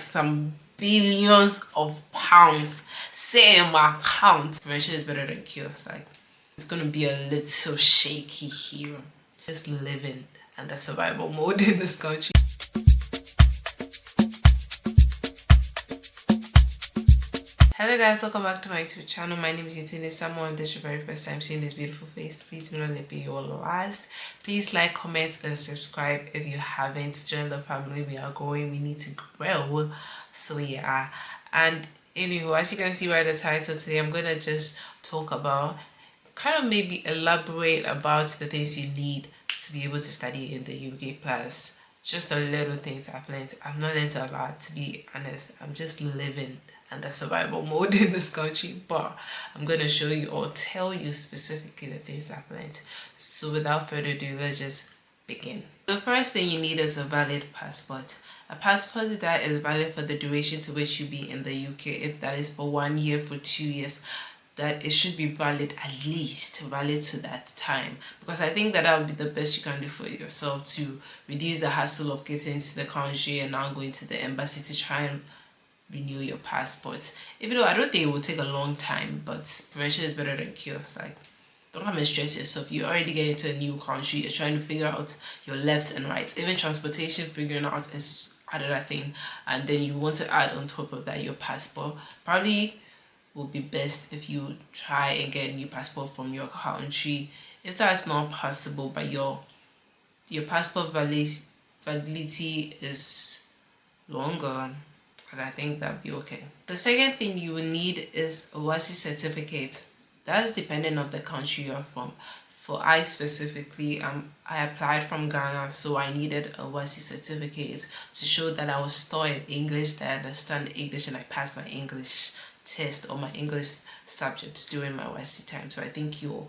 some billions of pounds say in my account. Prevention is better than cures. Like, it's gonna be a little shaky here. Just living under survival mode in this country. Hello guys, welcome back to my YouTube channel. My name is Rita Sampong, and this is your very first time seeing this beautiful face. Please do not let it be your last. Please like, comment, and subscribe if you haven't. Join the family. We are growing. We need to grow. So yeah. And anyway, as you can see by the title today, I'm gonna just talk about, kind of maybe elaborate about the things you need to be able to study in the UK plus. Just a little things I've learned. I've not learned a lot, to be honest. I'm just living under survival mode in this country, but I'm going to show you or tell you specifically the things I've learned. So without further ado, let's just begin. The first thing you need is a valid passport. A passport that is valid for the duration to which you be in the UK. If that is for 1 year, for 2 years, that it should be valid, at least valid to that time, because I think that would be the best you can do for yourself to reduce the hassle of getting into the country and now going to the embassy to try and renew your passport. Even though I don't think it will take a long time, but prevention is better than cures. Like, don't come and stress yourself. You already get into a new country, you're trying to figure out your lefts and rights. Even transportation, figuring out is another thing, and then you want to add on top of that your passport. Probably will be best if you try and get a new passport from your country. If that's not possible, but your passport validity is longer, and I think that'd be okay. The second thing you will need is a WASI certificate. That's dependent on the country you're from. For I specifically, I applied from Ghana, so I needed a WASI certificate to show that I was taught in English, that I understand English, and I passed my English test or my English subjects during my WASI time. So I think your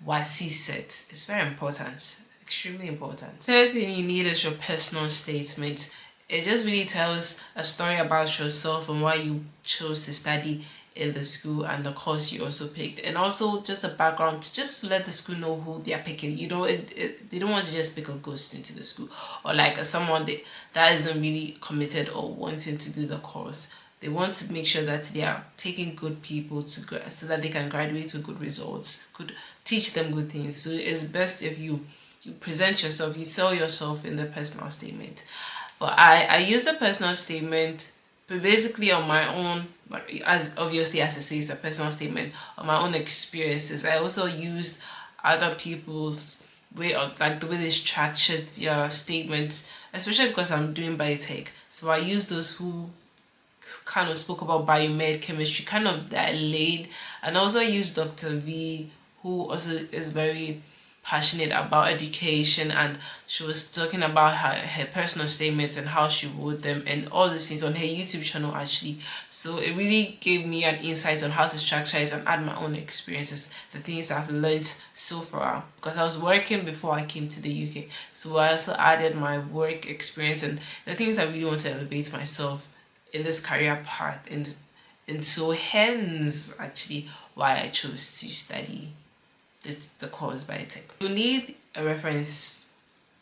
WASI set is very important, extremely important. Third thing you need is your personal statement. It just really tells a story about yourself and why you chose to study in the school and the course you also picked, and also just a background to just let the school know who they are picking. You know, they don't want to just pick a ghost into the school, or like someone that isn't really committed or wanting to do the course. They want to make sure that they are taking good people to so that they can graduate with good results, could teach them good things. So it's best if you present yourself, you sell yourself in the personal statement. But I use a personal statement, but basically on my own, as obviously as it says, a personal statement on my own experiences. I also used other people's way of, like, the way they structured their statements, especially because I'm doing biotech. So I use those who kind of spoke about biomed, chemistry, kind of that laid. And also I used Dr. V, who also is very passionate about education, and she was talking about her personal statements and how she wrote them and all these things on her YouTube channel actually. So it really gave me an insight on how to structure it and add my own experiences, the things I've learned so far, because I was working before I came to the UK. So I also added my work experience and the things I really want to elevate myself in this career path, and so hence actually why I chose to study the course biotech. You need a reference.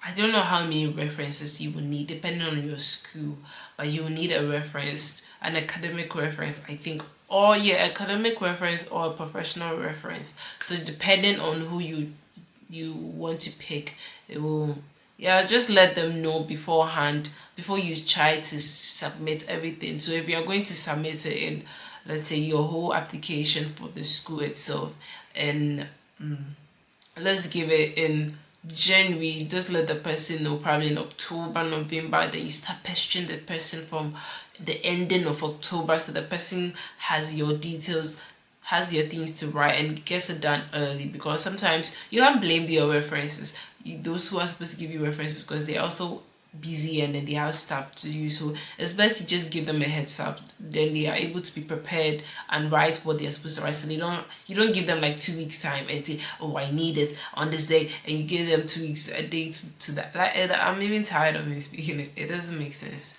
I don't know how many references you will need depending on your school, but you will need a reference, an academic reference, I think, or academic reference or a professional reference. So depending on who you want to pick, it will, just let them know beforehand before you try to submit everything. So if you're going to submit it in, let's say, your whole application for the school itself, and let's give it in January, just let the person know probably in October, November. Then you start pestering the person from the ending of October, so the person has your details, has your things to write, and gets it done early, because sometimes you can't blame your references, those who are supposed to give you references, because they're also busy and then they have stuff to do. So it's best to just give them a heads up, then they are able to be prepared and write what they're supposed to write. So you don't give them like 2 weeks time and say, oh, I need it on this day, and you give them 2 weeks a date to that. I'm even tired of me speaking it. It doesn't make sense.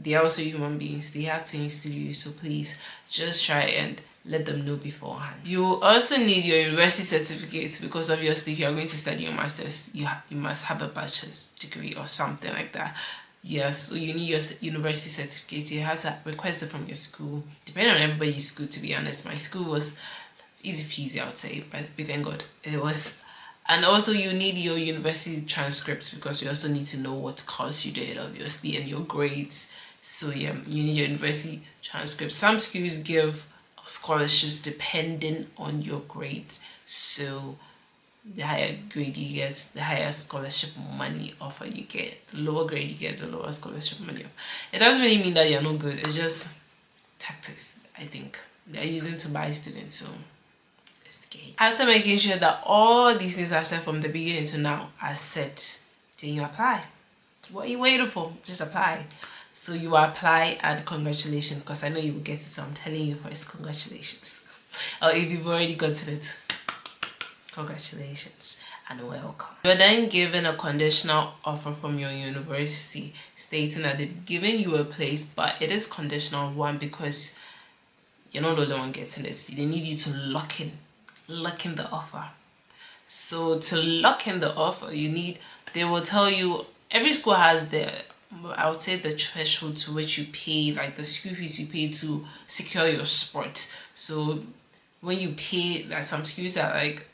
They are also human beings, they have things to do. So please just try and let them know beforehand. You also need your university certificate, because obviously if you're going to study your master's, you must have a bachelor's degree or something like that. Yes, so you need your university certificate. You have to request it from your school. Depending on everybody's school, to be honest. My school was easy peasy, I would say, but we thank God it was. And also you need your university transcripts, because you also need to know what course you did, obviously, and your grades. So yeah, you need your university transcripts. Some schools give scholarships depending on your grades. So the higher grade you get, the higher scholarship money offer you get. The lower grade you get, the lower scholarship money offer. It doesn't really mean that you're not good. It's just tactics, I think. They're using to buy students, so it's the game. After making sure that all these things I've said from the beginning to now are set, then you apply. What are you waiting for? Just apply. So you apply, and congratulations, because I know you will get it, so I'm telling you first, congratulations. Or if you've already gotten it, congratulations and welcome. You're then given a conditional offer from your university stating that they've given you a place, but it is conditional, one, because you're not the only one getting it. They need you to lock in the offer. So to lock in the offer, they will tell you, every school has I would say the threshold to which you pay, like the school fees you pay to secure your spot. So when you pay, like some schools are like,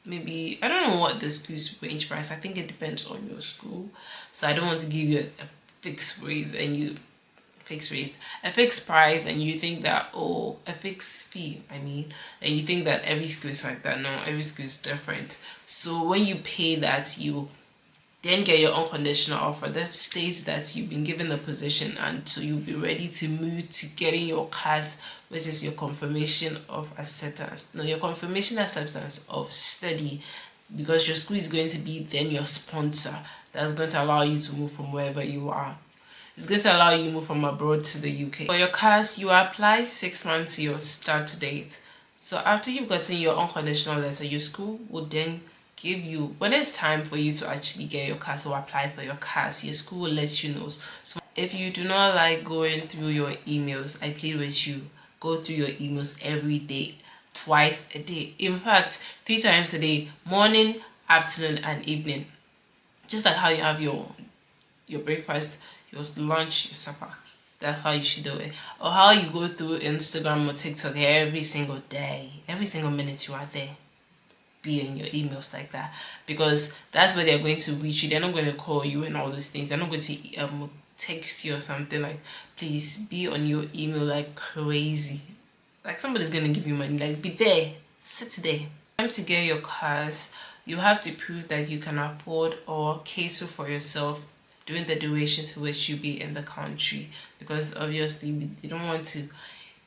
maybe, I don't know what the school's range price. I think it depends on your school. So I don't want to give you a fixed price and you think that, oh, a fixed fee, and you think that every school is like that. No, every school is different. So when you pay that, you then get your unconditional offer that states that you've been given the position, and so you'll be ready to move to getting your CAS, which is your confirmation of acceptance. No, your confirmation acceptance of study, because your school is going to be then your sponsor. That's going to allow you to move from wherever you are. It's going to allow you to move from abroad to the UK. For your CAS, you apply 6 months to your start date. So after you've gotten your unconditional letter, your school will then give you, when it's time for you to actually get your CAS or apply for your CAS, your school will let you know. So if you do not like going through your emails, I plead with you, go through your emails every day, twice a day. In fact, 3 times a day, morning, afternoon, and evening. Just like how you have your breakfast, your lunch, your supper. That's how you should do it. Or how you go through Instagram or TikTok every single day. Every single minute you are there. Be in your emails like that. Because that's where they're going to reach you. They're not going to call you and all those things. They're not going to text you or something like, please be on your email like crazy. Like somebody's going to give you money. Like, be there. Sit there. Time to get your CAS, you have to prove that you can afford or cater for yourself during the duration to which you be in the country, because obviously you don't want to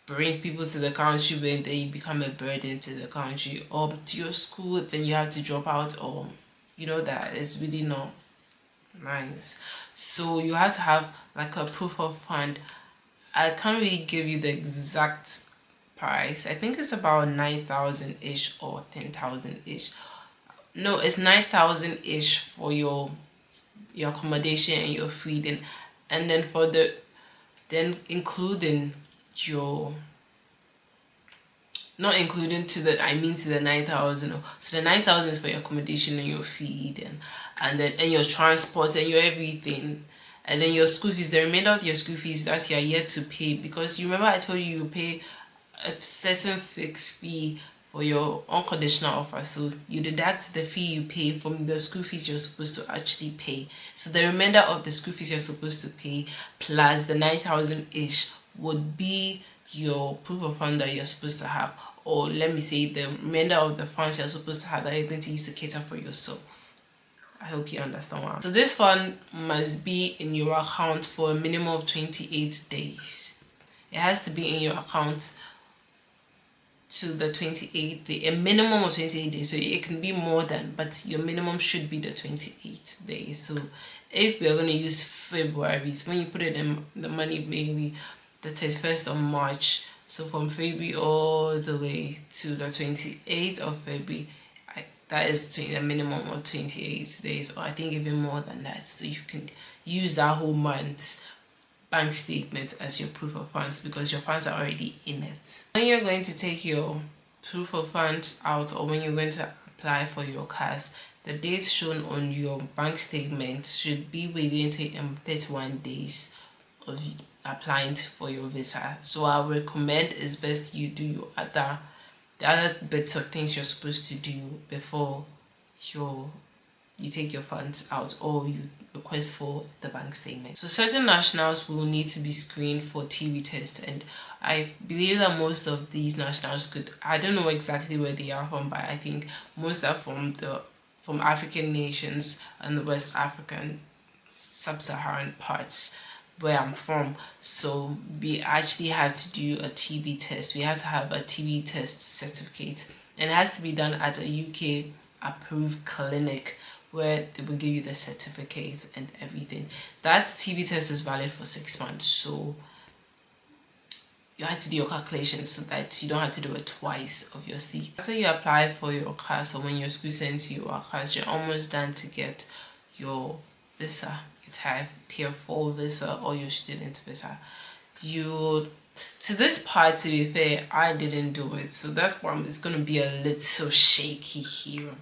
bring people to the country when they become a burden to the country or to your school, then you have to drop out, or that is really not nice. So you have to have like a proof of fund. I can't really give you the exact price. I think it's about 9,000 ish or 10,000 ish. No, it's 9,000 ish for your accommodation and your feeding, and then including your, not including to the 9,000. So the 9,000 is for your accommodation and your feed and your transport and your everything, and then your school fees. The remainder of your school fees that you are yet to pay, because you remember I told you pay a certain fixed fee for your unconditional offer. So you deduct the fee you pay from the school fees you're supposed to actually pay. So the remainder of the school fees you're supposed to pay plus the 9,000 ish would be your proof of fund that you're supposed to have, or let me say the remainder of the funds you're supposed to have that you're going to use to cater for yourself. I hope you understand what I'm saying. So this fund must be in your account for a minimum of 28 days. It has to be in your account to the 28 day, a minimum of 28 days. So it can be more than, but your minimum should be the 28 days. So if we're going to use February, so when you put it in the money, maybe the 31st of March, so from February all the way to the 28th of February, that is a minimum of 28 days, or I think even more than that. So you can use that whole month's bank statement as your proof of funds, because your funds are already in it. When you're going to take your proof of funds out, or when you're going to apply for your CAS, the dates shown on your bank statement should be within 31 days of applying for your visa. So I would recommend it's best you do your the other bits of things you're supposed to do before you take your funds out or you request for the bank statement. So certain nationals will need to be screened for TB tests, and I believe that most of these nationals could, I don't know exactly where they are from, but I think most are from African nations and the West African sub-Saharan parts where I'm from. So we actually have to do a TB test. We have to have a TB test certificate, and it has to be done at a UK approved clinic where they will give you the certificate and everything. That TB test is valid for 6 months, so you have to do your calculations so that you don't have to do it twice, obviously. After you apply for your class, or when your school sends you a class, you're almost done to get your visa, your type tier 4 visa or your student visa. To this part, to be fair, I didn't do it, so that's why it's going to be a little shaky here.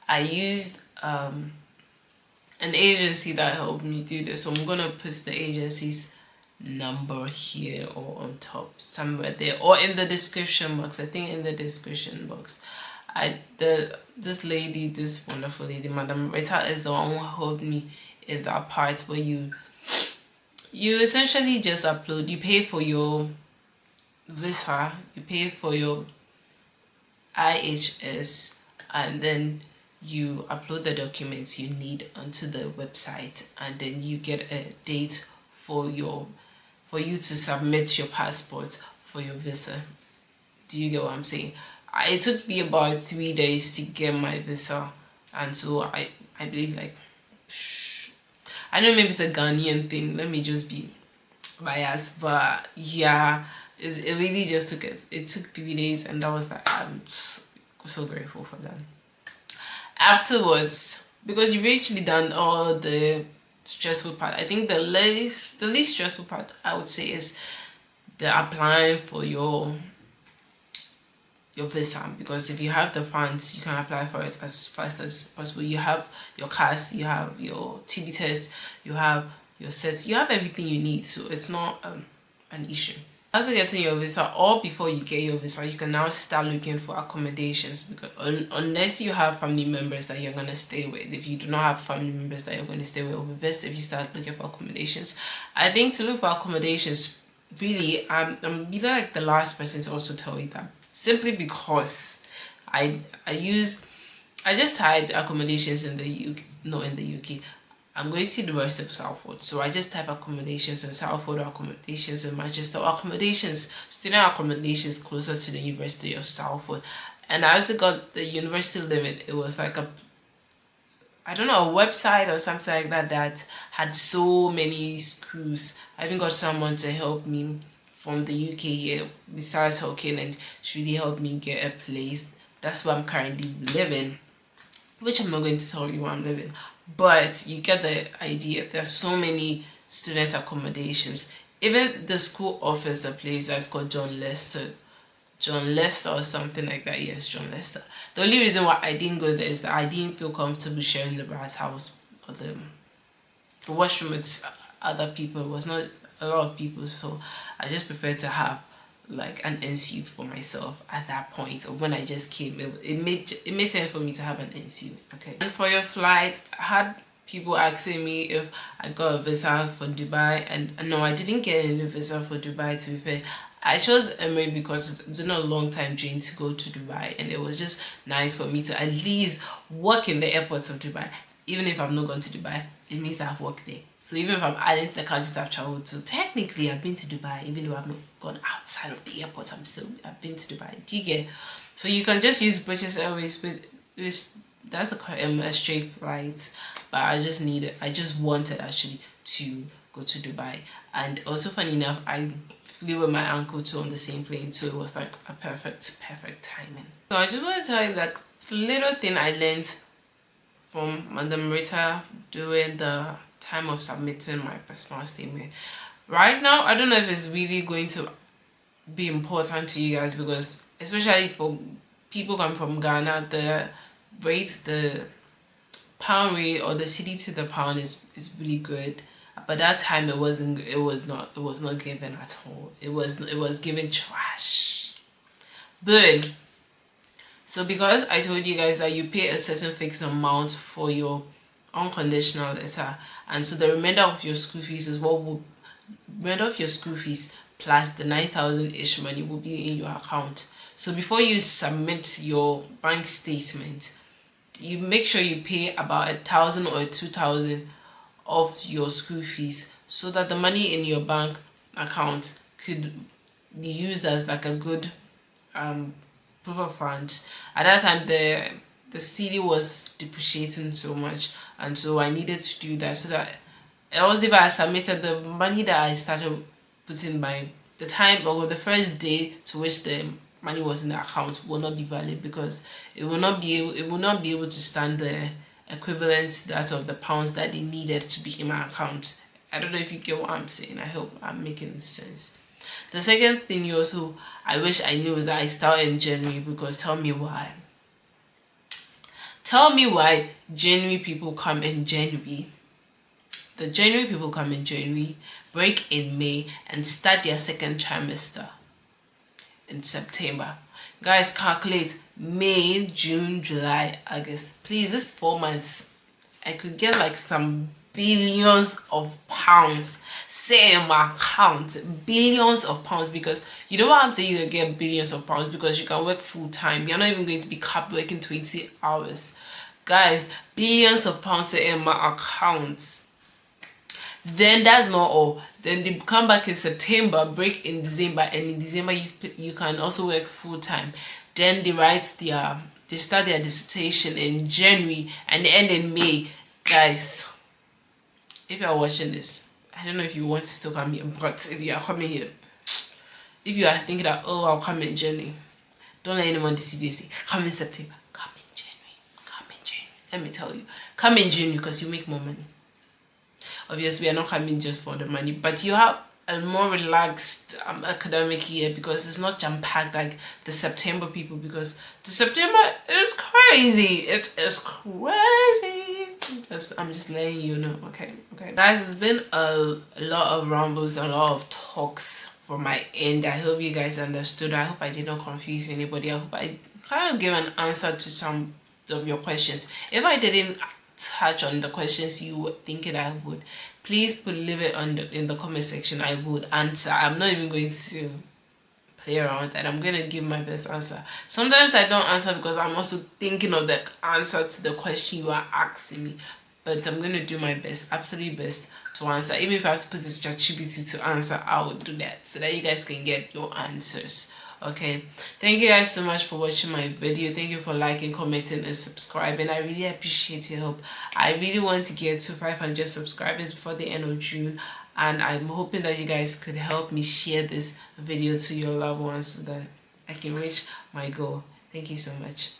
I used an agency that helped me do this, so I'm going to put the agency's number here or on top somewhere there, or in the description box. I think in the description box. This wonderful lady, Madam Rita, is the one who helped me in that part where you essentially just upload. You pay for your visa, you pay for your IHS, and then you upload the documents you need onto the website, and then you get a date for you to submit your passport for your visa. Do you get what I'm saying? It took me about 3 days to get my visa, and so I believe, like, I know maybe it's a Ghanaian thing, let me just be biased, but yeah, it really just took 3 days, and that was that. I'm so grateful for that. Afterwards, because you've actually done all the stressful part, I think the least stressful part, I would say, is the applying for your visa, because if you have the funds, you can apply for it as fast as possible. You have your CAS, you have your TB test, you have your sets, you have everything you need, so it's not an issue. After getting your visa, or before you get your visa, you can now start looking for accommodations, because unless you have family members that you're going to stay with, if you do not have family members that you're going to stay with, it will be best if you start looking for accommodations. I think to look for accommodations, really, I'm either like the last person to also tell you that, simply because I just typed accommodations in the UK, not in the UK. I'm going to the University of Salford, so I just type accommodations in Salford, or accommodations in Manchester, or student accommodations closer to the University of Salford. And I also got the university limit. It was like a website or something like that had so many schools. I even got someone to help me from the UK here, besides talking, and she really helped me get a place. That's where I'm currently living, which I'm not going to tell you where I'm living, but you get the idea. There's so many student accommodations. Even the school offers a place that's called John Lester or something like that. Yes, John Lester. The only reason why I didn't go there is that I didn't feel comfortable sharing the bathhouse or the washroom with other people. It was not a lot of people, so I just prefer to have like an NSU for myself at that point. Or when I just came, it made sense for me to have an NSU. Okay. And for your flight, I had people asking me if I got a visa for Dubai, and no, I didn't get any visa for Dubai, to be fair. I chose Emirates because it's been a long time dream to go to Dubai, and it was just nice for me to at least work in the airports of Dubai. Even if I'm not going to Dubai, it means I've worked there. So even if I'm adding to the countries I've traveled to, technically I've been to Dubai. Even though I've not gone outside of the airport, I've been to Dubai. Do you get? So you can just use British Airways, but that's the straight flight. But I just wanted actually to go to Dubai. And also, funny enough, I flew with my uncle too on the same plane, so it was like a perfect timing. So I just want to tell you that little thing I learned from Madam Rita during the time of submitting my personal statement. Right now, I don't know if it's really going to be important to you guys, because especially for people coming from Ghana, the pound rate or the cedi to the pound is really good. But that time it was not given at all. It was given trash. But so because I told you guys that you pay a certain fixed amount for your unconditional letter, and so the remainder of your school fees is remainder of your school fees plus the 9,000 ish money will be in your account. So before you submit your bank statement, you make sure you pay about 1,000 or 2,000 of your school fees, so that the money in your bank account could be used as like a good proof of funds. At that time the cedi was depreciating so much, and so I needed to do that, so that else if I submitted the money that I started putting by the time or the first day to which the money was in the account will not be valid, because it will not be able to stand the equivalent to that of the pounds that they needed to be in my account. I don't know if you get what I'm saying. I hope I'm making sense. The second thing I wish I knew is that I started in January, because tell me why January people come in January. The January people come in January, break in May, and start their second trimester in September. Guys, calculate May, June, July, August. Please, this 4 months, I could get like some billions of pounds say in my account. Billions of pounds, because you know what I'm saying, you get billions of pounds because you can work full time. You're not even going to be capped working 20 hours. Guys, billions of pounds say in my account. Then that's not all. Then they come back in September, break in December, and in December you can also work full time. Then they start their dissertation in January and they end in May. Guys, if you are watching this, I don't know if you want to still come here, but if you are coming here, if you are thinking that, oh, I'll come in January, don't let anyone deceive you. Say, come in September, come in January. Let me tell you, come in January because you make more money. Obviously, we are not coming just for the money, but you have a more relaxed academic year, because it's not jam-packed like the September people, because the September is crazy. It is crazy. I'm just letting you know. Okay. Guys, it's been a lot of rumbles, a lot of talks from my end. I hope you guys understood. I hope I did not confuse anybody. I hope I kind of gave an answer to some of your questions. If I didn't touch on the questions you were thinking I would, please leave it in the comment section. I would answer. I'm not even going to play around with that. I'm going to give my best answer. Sometimes I don't answer because I'm also thinking of the answer to the question you are asking me, but I'm going to do my best, absolute best, to answer. Even if I have to put this ChatGPT to answer, I will do that so that you guys can get your answers. Okay, thank you guys so much for watching my video. Thank you for liking, commenting, and subscribing. I really appreciate your help. I really want to get to 500 subscribers before the end of June, and I'm hoping that you guys could help me share this video to your loved ones so that I can reach my goal. Thank you so much.